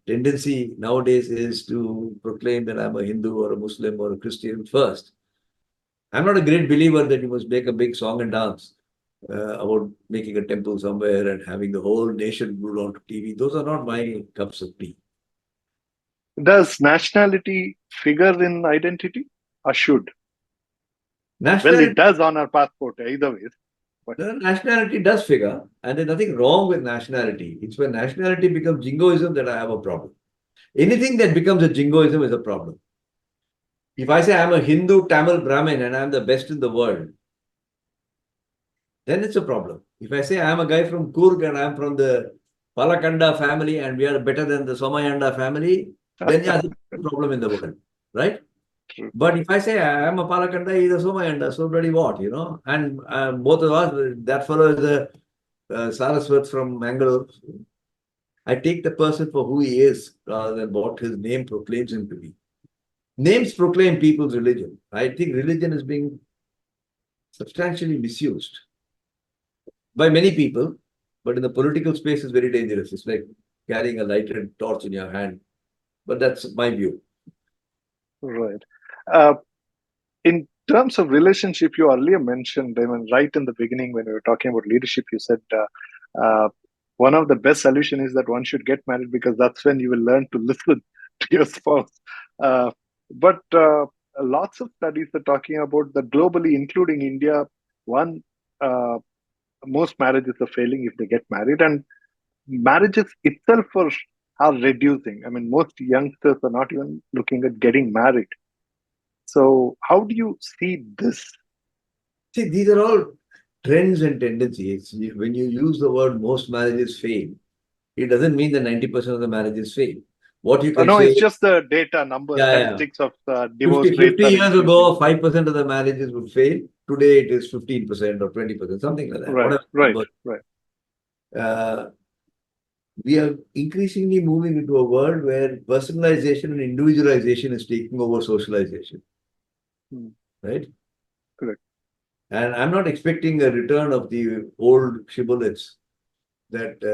tendency nowadays is to proclaim that I'm a Hindu or a Muslim or a Christian first. I'm not a great believer that you must make a big song and dance about making a temple somewhere and having the whole nation glued onto TV. Those are not my cups of tea. Does nationality figure in identity or should? Well, it Nationality, does on our passport either way. But nationality does figure, and there's nothing wrong with nationality. It's when nationality becomes jingoism that I have a problem. Anything that becomes a jingoism is a problem. If I say I'm a Hindu, Tamil, Brahmin, and I'm the best in the world, then it's a problem. If I say I'm a guy from Kurg and I'm from the Palakanda family and we are better than the Somayanda family, then yeah, there's a problem in the world, right? True. But if I say I am a Palakanda, he's a Somayanda, so bloody what, And both of us, that fellow is a Saraswat from Mangalore. I take the person for who he is rather than what his name proclaims him to be. Names proclaim people's religion. I think religion is being substantially misused by many people, but in the political space is very dangerous. It's like carrying a lighted torch in your hand. But that's my view. Right. Uh, in terms of relationship, you earlier mentioned, I mean, right in the beginning when we were talking about leadership, you said one of the best solution is that one should get married because that's when you will learn to listen to your spouse. But lots of studies are talking about that globally, including India, one uh, most marriages are failing if they get married, and marriages itself are reducing. I mean, most youngsters are not even looking at getting married. So, how do you see this? See, these are all trends and tendencies. When you use the word most marriages fail, it doesn't mean that 90% of the marriages fail. What you can No, say it's is, just the data number, yeah. statistics of divorce 50, rates 50 are years increasing. ago, 5% of the marriages would fail. Today, it is 15% or 20%, something like that. Right, Whatever right, number. right. We are increasingly moving into a world where personalization and individualization is taking over socialization, right? Correct. And I'm not expecting a return of the old shibboleths that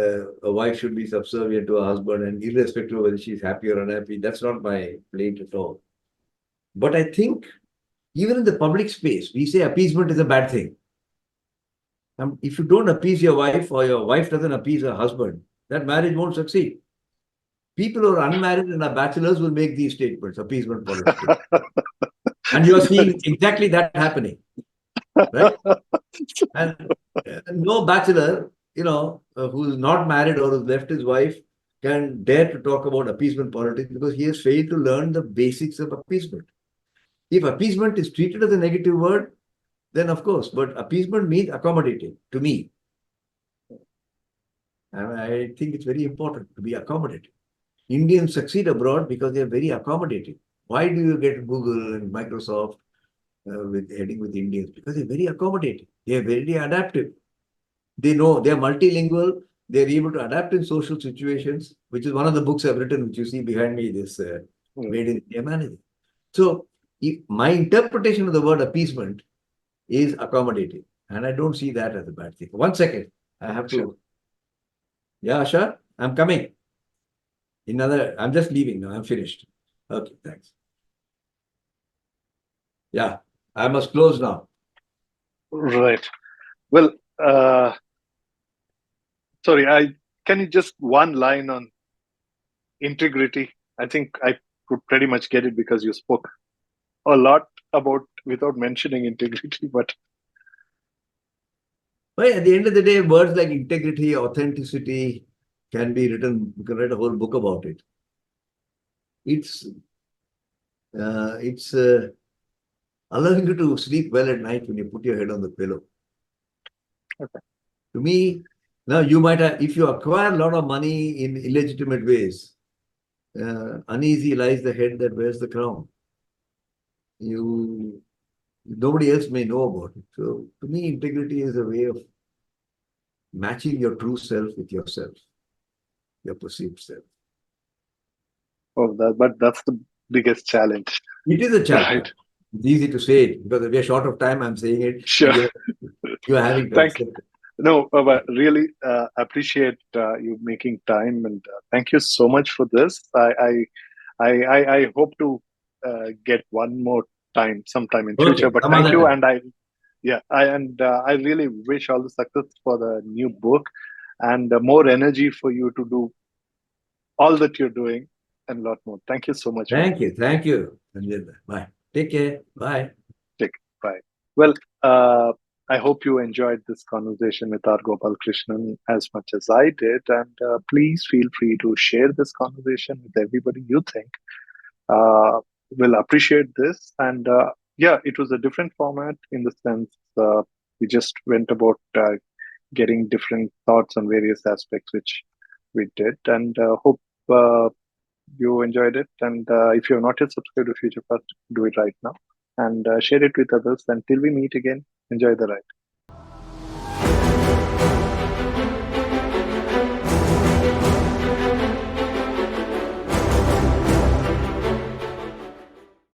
a wife should be subservient to a husband and irrespective of whether she's happy or unhappy. That's not my plate at all. But I think even in the public space, we say appeasement is a bad thing. If you don't appease your wife or your wife doesn't appease her husband, that marriage won't succeed. People who are unmarried and are bachelors will make these statements, appeasement politics. And you are seeing exactly that happening, right? And no bachelor, who is not married or has left his wife can dare to talk about appeasement politics because he has failed to learn the basics of appeasement. If appeasement is treated as a negative word, then of course, but appeasement means accommodating to me. And I think it's very important to be accommodating. Indians succeed abroad because they are very accommodating. Why do you get Google and Microsoft heading with Indians? Because they're very accommodating. They are very adaptive. They know they are multilingual. They're able to adapt in social situations, which is one of the books I've written, which you see behind me, this Made in India Managing. So my interpretation of the word appeasement is accommodating. And I don't see that as a bad thing. 1 second. I have to. Sure. Yeah, Asha, I'm coming. I'm just leaving now. I'm finished. Okay, thanks. Yeah, I must close now. Right. Well, sorry, can you just one line on integrity? I think I could pretty much get it because you spoke a lot about without mentioning integrity, but Well, at the end of the day, words like integrity, authenticity can be written. You can write a whole book about it. It's allowing you to sleep well at night when you put your head on the pillow. okay. To me, now you might have, if you acquire a lot of money in illegitimate ways, uneasy lies the head that wears the crown. Nobody else may know about it. So to me, integrity is a way of matching your true self with yourself, your perceived self. But that's the biggest challenge. It is a challenge. Right. It's easy to say it because we are short of time. I'm saying it, Sure. and you're having to Thank accept it. No, but really appreciate you making time, and thank you so much for this. I hope to get one more time sometime in future. Okay, But some thank other you, time. and I really wish all the success for the new book, and more energy for you to do all that you're doing, and a lot more. Thank you so much, man. Thank you. Thank you. Bye. Take care. Bye. Take bye. Well, I hope you enjoyed this conversation with R Gopalkrishnan as much as I did, and please feel free to share this conversation with everybody you think will appreciate this. And yeah, it was a different format in the sense we just went about getting different thoughts on various aspects, which we did, and hope you enjoyed it. And if you're not yet subscribed to Future Fast, do it right now and share it with others. Until we meet again, enjoy the ride.